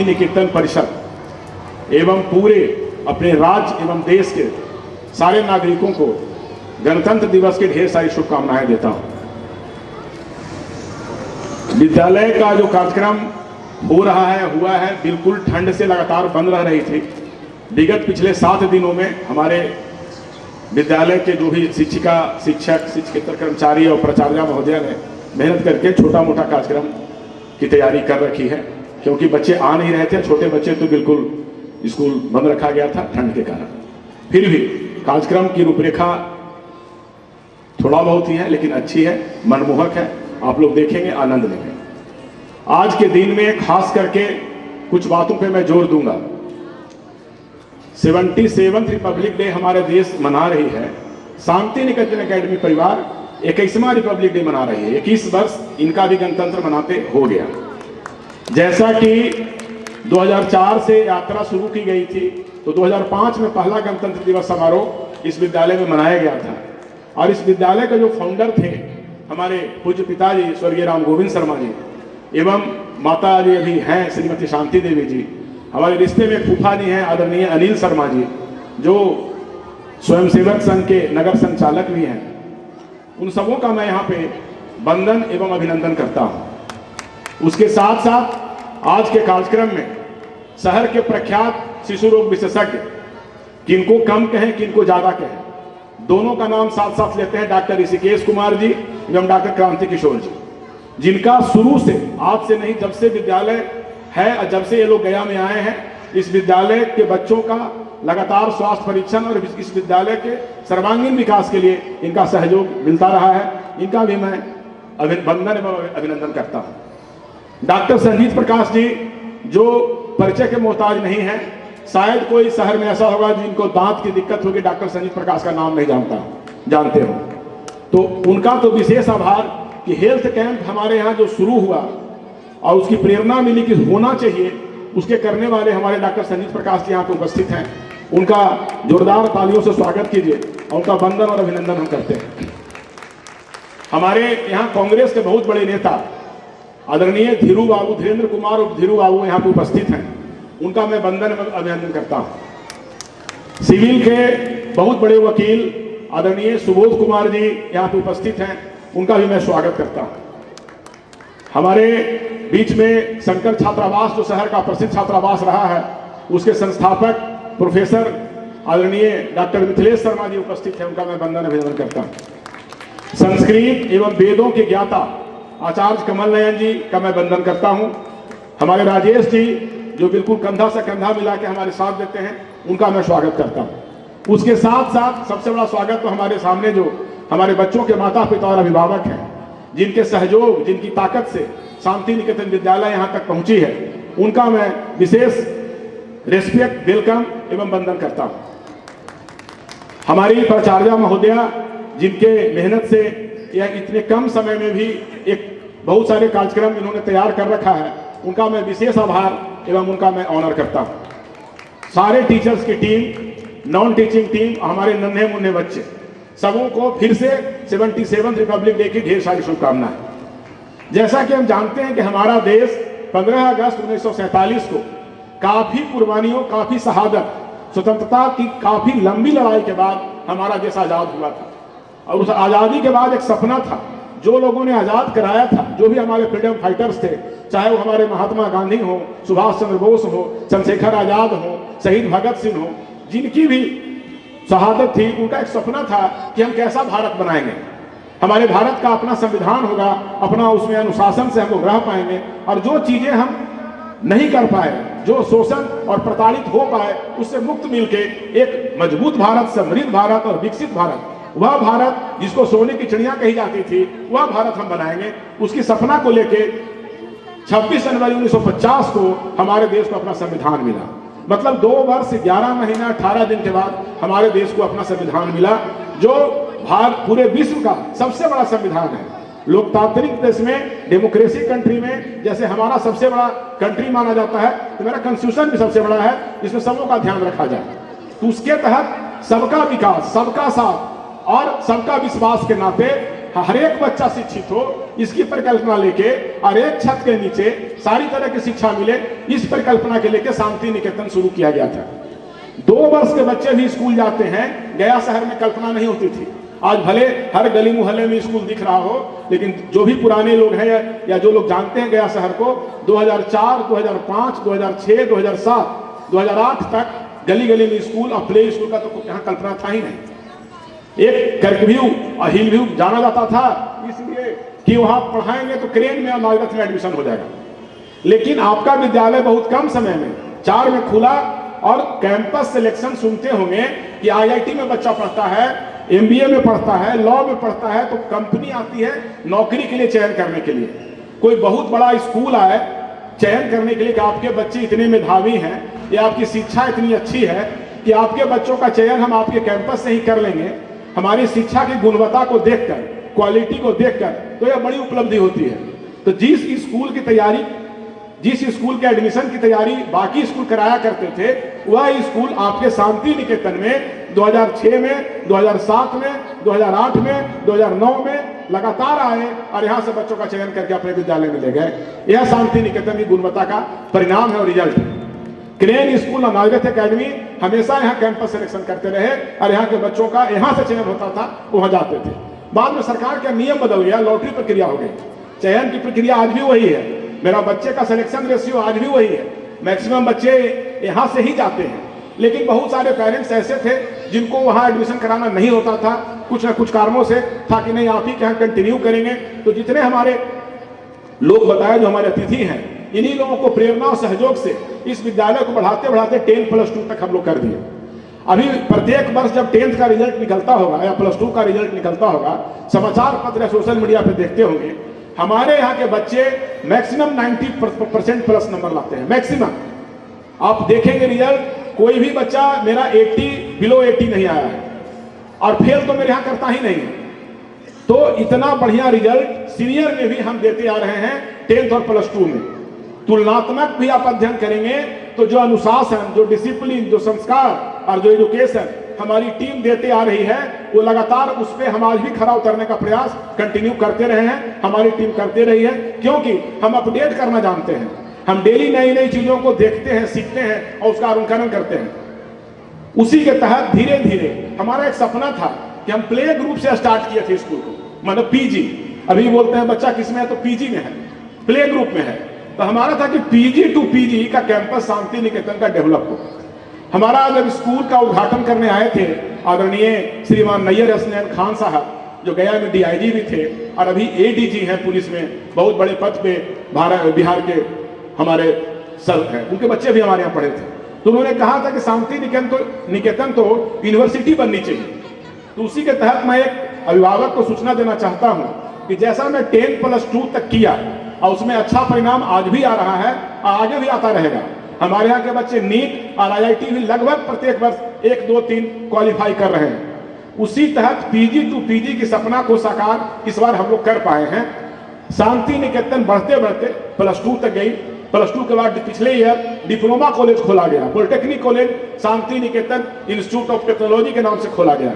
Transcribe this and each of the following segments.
निकेतन परिषद एवं पूरे अपने राज्य एवं देश के सारे नागरिकों को गणतंत्र दिवस की ढेर सारी शुभकामनाएं देता हूं। विद्यालय का जो कार्यक्रम हो रहा है हुआ है, बिल्कुल ठंड से लगातार बंद रह रही थी। विगत पिछले 7 दिनों में हमारे विद्यालय के जो भी शिक्षिका, शिक्षक, शिक्षकेतर कर्मचारी और प्राचार्य महोदय ने मेहनत करके छोटा मोटा कार्यक्रम की तैयारी कर रखी है, क्योंकि बच्चे आ नहीं रहे थे। छोटे बच्चे तो बिल्कुल स्कूल बंद रखा गया था ठंड के कारण। फिर भी कार्यक्रम की रूपरेखा थोड़ा बहुत ही है, लेकिन अच्छी है, मनमोहक है। आप लोग देखेंगे, आनंद लेंगे। आज के दिन में खास करके कुछ बातों पे मैं जोर दूंगा। 77th रिपब्लिक डे हमारे देश मना रही है। शांति निकेतन एकेडमी परिवार 21वां रिपब्लिक डे मना रही है। 21 वर्ष इनका भी गणतंत्र मनाते हो गया। जैसा कि 2004 से यात्रा शुरू की गई थी, तो 2005 में पहला गणतंत्र दिवस समारोह इस विद्यालय में मनाया गया था। और इस विद्यालय के जो फाउंडर थे हमारे पूज्य पिताजी स्वर्गीय राम गोविंद शर्मा जी, एवं माता जी अभी हैं श्रीमती शांति देवी जी, हमारे रिश्ते में फूफा जी हैं आदरणीय अनिल शर्मा जी, जो स्वयंसेवक संघ के नगर संचालक भी हैं। उन सबों का मैं यहाँ पे वंदन एवं अभिनंदन करता हूँ। उसके साथ साथ आज के कार्यक्रम में शहर के प्रख्यात शिशु रोग विशेषज्ञ, किनको कम कहें किनको ज्यादा कहें, दोनों का नाम साथ साथ लेते हैं, डॉक्टर ऋषिकेश कुमार जी एवं डॉक्टर क्रांति किशोर जी, जिनका शुरू से, आज से नहीं, जब से विद्यालय है और जब से ये लोग गया में आए हैं, इस विद्यालय के बच्चों का लगातार स्वास्थ्य परीक्षण और इस विद्यालय के सर्वांगीण विकास के लिए इनका सहयोग मिलता रहा है। इनका भी मैं वंदन एवं अभिनंदन करता हूं। डॉक्टर संजीत प्रकाश जी, जो परिचय के मोहताज नहीं है, शायद कोई शहर में ऐसा होगा जिनको दांत की दिक्कत होगी, डॉक्टर संजीत प्रकाश का नाम नहीं जानते हो, तो उनका तो विशेष आभार कि हेल्थ कैंप हमारे यहाँ जो शुरू हुआ और उसकी प्रेरणा मिली कि होना चाहिए, उसके करने वाले हमारे डॉक्टर संजीत प्रकाश जी यहाँ पे उपस्थित हैं। उनका जोरदार तालियों से स्वागत कीजिए और उनका वंदन और अभिनंदन हम करते हैं। हमारे यहाँ कांग्रेस के बहुत बड़े नेता आदरणीय धीरू बाबू, धीरेन्द्र कुमार और धीरू बाबू यहाँ पे उपस्थित हैं। उनका मैं वंदन एवं अभिनंदन करता हूँ। सिविल के बहुत बड़े वकील आदरणीय सुबोध कुमार जी यहाँ पे उपस्थित हैं। उनका भी मैं स्वागत करता हूँ। हमारे बीच में शंकर छात्रावास, जो शहर का प्रसिद्ध छात्रावास रहा है, उसके संस्थापक प्रोफेसर आदरणीय डॉक्टर मिथिलेश शर्मा जी उपस्थित हैं। उनका मैं वंदन अभिनंदन करता हूँ। संस्कृत एवं वेदों के ज्ञाता आचार्य कमल नयन जी का मैं वंदन करता हूँ। हमारे राजेश जी, जो बिल्कुल कंधा से कंधा मिला के हमारे साथ देते हैं, उनका मैं स्वागत करता हूँ। उसके साथ साथ सबसे बड़ा स्वागत तो हमारे सामने जो हमारे बच्चों के माता पिता और अभिभावक हैं, जिनके सहयोग, जिनकी ताकत से शांति निकेतन विद्यालय यहाँ तक पहुंची है, उनका मैं विशेष रेस्पेक्ट, वेलकम एवं वंदन करता हूँ। हमारी प्राचार्य महोदया, जिनके मेहनत से यह इतने कम समय में भी एक बहुत सारे कार्यक्रम इन्होंने तैयार कर रखा है, उनका मैं विशेष आभार एवं उनका मैं ऑनर करता हूँ। सारे टीचर्स की टीम, नॉन टीचिंग टीम, हमारे नन्हे मुन्ने बच्चे, सबों को फिर से 77th रिपब्लिक डे की ढेर सारी शुभकामनाएं। जैसा कि हम जानते हैं कि हमारा देश 15 अगस्त 1947 को काफी कुर्बानियों, काफी शहादत, स्वतंत्रता की काफी लंबी लड़ाई के बाद हमारा देश आजाद हुआ था। और उस आजादी के बाद एक सपना था, जो लोगों ने आजाद कराया था, जो भी हमारे फ्रीडम फाइटर्स थे, चाहे वो हमारे महात्मा गांधी हो, सुभाष चंद्र बोस हो, चंद्रशेखर आजाद हो, शहीद भगत सिंह हो, जिनकी भी शहादत थी, उनका एक सपना था कि हम कैसा भारत बनाएंगे। हमारे भारत का अपना संविधान होगा, अपना उसमें अनुशासन से हम लोग रह पाएंगे, और जो चीजें हम नहीं कर पाए, जो शोषण और प्रताड़ित हो पाए, उससे मुक्त मिलके एक मजबूत भारत, समृद्ध भारत और विकसित भारत, वह भारत जिसको सोने की चिड़िया कही जाती थी, वह भारत हम बनाएंगे। उसकी सपना को लेके 26 जनवरी 1950 को हमारे देश को अपना संविधान मिला। मतलब 2 वर्ष 11 महीना 18 दिन के बाद हमारे देश को अपना संविधान मिला, जो पूरे विश्व का सबसे बड़ा संविधान है। लोकतांत्रिक देश में, डेमोक्रेसी कंट्री में, जैसे हमारा सबसे बड़ा कंट्री माना जाता है, तो मेरा कॉन्स्टिट्यूशन भी सबसे बड़ा है, जिसमें सबों का ध्यान रखा जाए। तो उसके तहत सबका विकास, सबका साथ और सबका विश्वास के नाते हर एक बच्चा शिक्षित हो, इसकी परिकल्पना लेके और एक छत के नीचे सारी तरह की शिक्षा मिले, इस परिकल्पना के लेके शांति निकेतन शुरू किया गया था। 2 वर्ष के बच्चे भी स्कूल जाते हैं, गया शहर में कल्पना नहीं होती थी। आज भले हर गली मोहल्ले में स्कूल दिख रहा हो, लेकिन जो भी पुराने लोग हैं या जो लोग जानते हैं गया शहर को, 2004, 2005, 2006, 2007, 2008 तक गली गली में स्कूल और प्ले स्कूल का तो यहाँ कल्पना था ही नहीं। एक कर्कव्यू और हिल व्यू जाना जाता था, इसलिए कि वहां पढ़ाएंगे तो क्रेन में और नागरथ में एडमिशन हो जाएगा। लेकिन आपका विद्यालय बहुत कम समय में 4 में खुला और कैंपस सिलेक्शन सुनते होंगे कि IIT में बच्चा पढ़ता है, MBA में पढ़ता है, लॉ में पढ़ता है, तो कंपनी आती है नौकरी के लिए चयन करने के लिए। कोई बहुत बड़ा स्कूल आए चयन करने के लिए कि आपके बच्चे इतने मेधावी हैं या आपकी शिक्षा इतनी अच्छी है कि आपके बच्चों का चयन हम आपके कैंपस से ही कर लेंगे, हमारी शिक्षा की गुणवत्ता को देखकर, क्वालिटी को देखकर, तो यह बड़ी उपलब्धि होती है। तो जिस स्कूल की तैयारी, जिस स्कूल के एडमिशन की तैयारी बाकी स्कूल कराया करते थे, वह स्कूल आपके शांति निकेतन में 2006 में, 2007 में, 2008 में, 2009 में लगातार आए और यहां से बच्चों का चयन करके अपने विद्यालय में ले गए। यह शांति निकेतन की गुणवत्ता का परिणाम है और रिजल्ट है। क्रेन स्कूल और नागरथ एकेडमी हमेशा यहाँ कैंपस सिलेक्शन करते रहे और यहाँ के बच्चों का यहाँ से चयन होता था, वहां जाते थे। बाद में सरकार का नियम बदल गया, लॉटरी प्रक्रिया हो गई। चयन की प्रक्रिया आज भी वही है, मेरा बच्चे का सिलेक्शन रेशियो आज भी वही है, मैक्सिमम बच्चे यहाँ से ही जाते हैं। लेकिन बहुत सारे पेरेंट्स ऐसे थे जिनको वहाँ एडमिशन कराना नहीं होता था, कुछ न कुछ कारणों से था कि नहीं आप ही के यहाँ कंटिन्यू करेंगे। तो जितने हमारे लोग बताए, जो हमारे अतिथि हैं, इन्हीं लोगों को प्रेरणा और सहयोग से इस विद्यालय को बढ़ाते बढ़ाते 10+2 तक हम लोग कर दिए। अभी प्रत्येक वर्ष जब 10th का रिजल्ट निकलता होगा या +2 का रिजल्ट निकलता होगा, समाचार पत्र या सोशल मीडिया पे देखते होंगे, हमारे यहाँ के बच्चे मैक्सिमम 90% प्लस नंबर लाते हैं, मैक्सिमम। आप देखेंगे रिजल्ट, कोई भी बच्चा मेरा 80 बिलो 80 नहीं आया है और फेल तो मेरे यहाँ करता ही नहीं है। तो इतना बढ़िया रिजल्ट सीनियर में भी हम देते आ रहे हैं 10th और +2 में। तुलनात्मक भी आप अध्ययन करेंगे तो जो अनुशासन, जो डिसिप्लिन, जो संस्कार और जो एजुकेशन हमारी टीम देते आ रही है, वो लगातार उस पर हम आज भी खरा उतरने का प्रयास कंटिन्यू करते रहे हैं, हमारी टीम करते रही है। क्योंकि हम अपडेट करना जानते हैं, हम डेली नई नई चीजों को देखते हैं, सीखते हैं और उसका अनुकरण करते हैं। उसी के तहत धीरे धीरे हमारा एक सपना था कि हम प्ले ग्रुप से स्टार्ट किए थे स्कूल को, मतलब PG। अभी बोलते हैं बच्चा किस में है, तो PG में है, प्ले ग्रुप में है। तो हमारा था कि PG to PG का कैंपस शांति निकेतन का डेवलप हो। हमारा जब स्कूल का उद्घाटन करने आए थे आदरणीय श्रीमान नैयर हसनैन खान साहब, जो गया में DIG भी थे और अभी ADG हैं पुलिस में, बहुत बड़े पद पे बिहार के हमारे सर हैं, उनके बच्चे भी हमारे यहाँ पढ़े थे। तो उन्होंने कहा था कि शांति निकेतन तो यूनिवर्सिटी बननी चाहिए। तो उसी के तहत मैं एक अभिभावक को सूचना देना चाहता हूँ कि जैसा मैं 10+2 तक किया और उसमें अच्छा परिणाम आज भी आ रहा है और आगे भी आता रहेगा। हमारे यहाँ के बच्चे नीट और IIT भी लगभग प्रत्येक वर्ष 1, 2, 3 क्वालिफाई कर रहे हैं। उसी तहत PG to PG की सपना को साकार इस बार हम लोग कर पाए हैं। शांति निकेतन बढ़ते बढ़ते +2 तक गई। +2 के बाद पिछले ईयर डिप्लोमा कॉलेज खोला गया, polytechnic college Shanti Niketan institute of technology के नाम से खोला गया।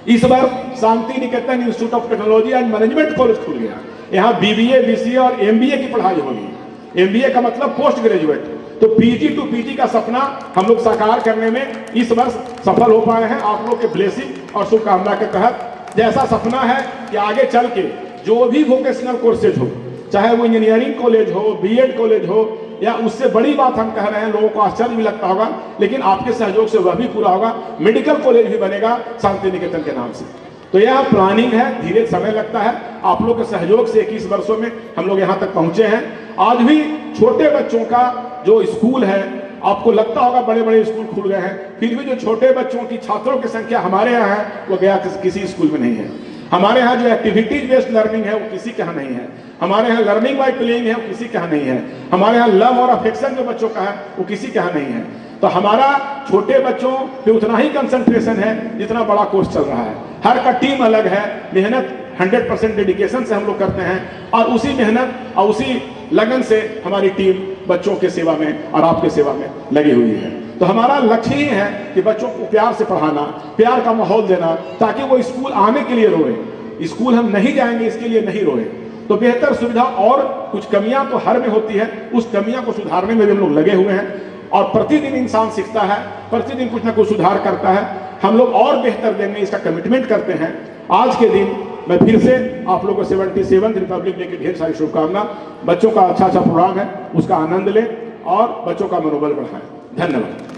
इस बार Shanti Niketan institute of technology and management college खुल गया। यहाँ BBA, BCA और MBA की पढ़ाई होगी। MBA का मतलब पोस्ट ग्रेजुएट। तो PG to PG का सपना हम लोग साकार करने में इस वर्ष सफल हो पाए हैं, आप लोग के ब्लेसिंग और शुभकामना के तहत। जैसा सपना है कि आगे चल के जो भी वोकेशनल कोर्सेज हो, चाहे वो इंजीनियरिंग कॉलेज हो, BEd कॉलेज हो, या उससे बड़ी बात हम कह रहे हैं, लोगों को आश्चर्य भी लगता होगा, लेकिन आपके सहयोग से वह भी पूरा होगा, मेडिकल कॉलेज भी बनेगा शांति निकेतन के नाम से। तो यह प्लानिंग है, धीरे समय लगता है। आप लोग के सहयोग से 21 वर्षों में हम लोग यहाँ तक पहुंचे हैं। आज भी छोटे बच्चों का जो स्कूल है, आपको लगता होगा बड़े बड़े स्कूल खुल गए हैं, फिर भी जो छोटे बच्चों की छात्रों की संख्या हमारे यहाँ है वो गया किसी स्कूल में नहीं है। हमारे यहाँ जो एक्टिविटीज बेस्ड लर्निंग है वो किसी के यहाँ नहीं है। हमारे यहाँ लर्निंग बाय प्लेइंग है वो किसी के यहाँ नहीं है। हमारे यहाँ लव और अफेक्शन जो बच्चों का है वो किसी के यहाँ नहीं है। तो हमारा छोटे बच्चों पे उतना ही कंसंट्रेशन है जितना बड़ा कोर्स चल रहा है। हर का टीम अलग है, मेहनत 100% डेडिकेशन से हम लोग करते हैं और उसी मेहनत और उसी लगन से हमारी टीम बच्चों के सेवा में और आपके सेवा में लगी हुई है। तो हमारा लक्ष्य ही है कि बच्चों को प्यार से पढ़ाना, प्यार का माहौल देना, ताकि वो स्कूल आने के लिए रोए। स्कूल हम नहीं जाएंगे इसके लिए नहीं रोए। तो बेहतर सुविधा और कुछ कमियां तो हर में होती है, उस कमियां को सुधारने में भी हम लोग लगे हुए हैं और प्रतिदिन इंसान सीखता है, प्रतिदिन कुछ ना कुछ सुधार करता है। हम लोग और बेहतर देंगे इसका कमिटमेंट करते हैं। आज के दिन मैं फिर से आप लोगों को 77th रिपब्लिक डे की ढेर सारी शुभकामना। बच्चों का अच्छा प्रोग्राम है, उसका आनंद लें और बच्चों का मनोबल बढ़ाएं। धन्यवाद।